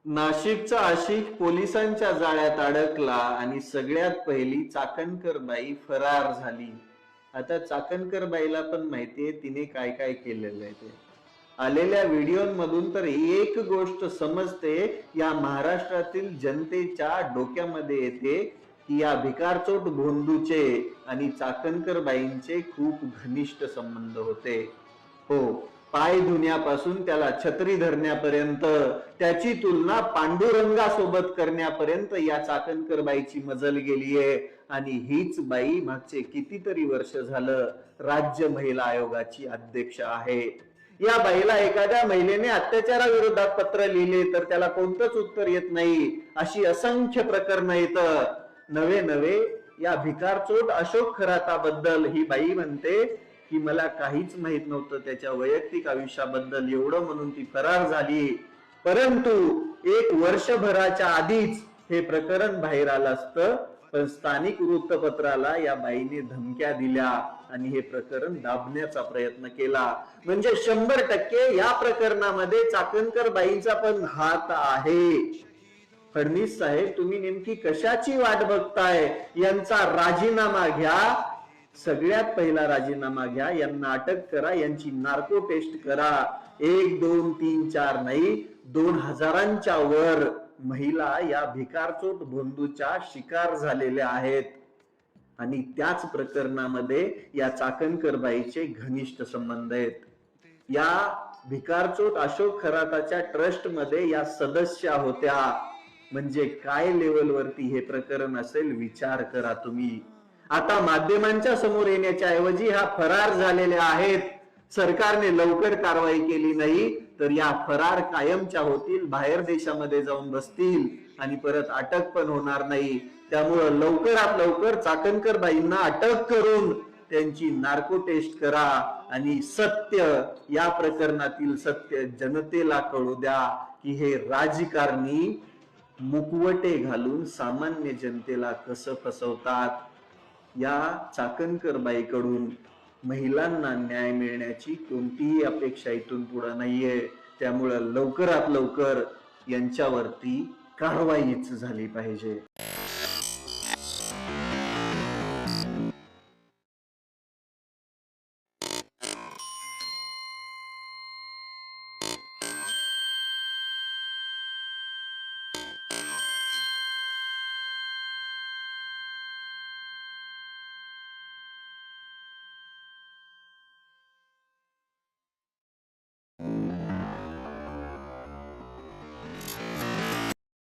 नाशिकचा आशिक पोलिसांच्या जाळ्यात अडकला आणि सगळ्यात पहिली चाकणकर बाई फरार झाली. आता चाकणकर बाईला पण माहितीये तिने काय काय केलेलं आहे ते. आलेल्या व्हिडिओमधून तर एक गोष्ट समजते, या महाराष्ट्रातील जनतेच्या डोक्यामध्ये येते की या भिकारचोट भोंदूचे आणि चाकणकर बाईंचे खूप घनिष्ठ संबंध होते. हो, पाय धुण्यापासून त्याला छत्री धरण्यापर्यंत, त्याची तुलना पांडुरंगासोबत करण्यापर्यंत या चाकणकर बाईची मजल गेलीये. आणि हीच बाई मागचे कितीतरी वर्ष झालं राज्य महिला आयोगाची अध्यक्ष आहे. या बाईला एखाद्या महिलेने अत्याचाराविरोधात पत्र लिहिले तर त्याला कोणतंच उत्तर येत नाही. अशी असंख्य प्रकरणं येतं. नवे नवे या भिकारचोट अशोक खराताबद्दल ही बाई म्हणते की मला काहीच माहित नव्हतं त्याच्या वैयक्तिक आयुष्याबद्दल, एवढं म्हणून ती फरार झाली. परंतु एक वर्षभराच्या आधीच हे प्रकरण बाहेर आलं असतं, पण स्थानिक वृत्तपत्राला या बाईने धमक्या दिल्या आणि हे प्रकरण दाबण्याचा प्रयत्न केला. म्हणजे 100% या प्रकरणामध्ये चाकणकर बाईंचा पण हात आहे. फडणवीस साहेब, तुम्ही नेमकी कशाची वाट बघताय? यांचा राजीनामा घ्या. सगळ्यात पहिला राजीनामा घ्या, यांना अटक करा, यांची नार्को टेस्ट करा. 1 2 3 4 नाही, 2000च्या वर महिला या भिकारचोट भोंदूच्या शिकार झालेल्या आहेत. आणि त्याच प्रकरणामध्ये या चाकणकर बाईचे घनिष्ठ संबंध आहेत. या भिकारचोट अशोक खराताच्या ट्रस्ट मध्ये या सदस्य होत्या. म्हणजे काय लेवलवरती हे प्रकरण असेल, विचार करा तुम्ही. आता माध्यमांच्या समोर येण्याच्या ऐवजी ह्या फरार झालेल्या आहेत. सरकारने लवकर कारवाई केली नाही तर या फरार कायमच्या होतील, बाहेर देशामध्ये जाऊन बसतील आणि परत अटक पण होणार नाही. त्यामुळं लवकरात लवकर चाकणकर बाईंना अटक करून त्यांची नार्को टेस्ट करा आणि सत्य, या प्रकरणातील सत्य जनतेला कळू द्या की हे राजकारणी मुखवटे घालून सामान्य जनतेला कसं फसवतात. या चाकणकर बाईकडून महिलांना न्याय मिळण्याची कोणतीही अपेक्षा इथून पुढे नाहीये. त्यामुळे लवकरात लवकर यांच्यावरती कारवाईच झाली पाहिजे.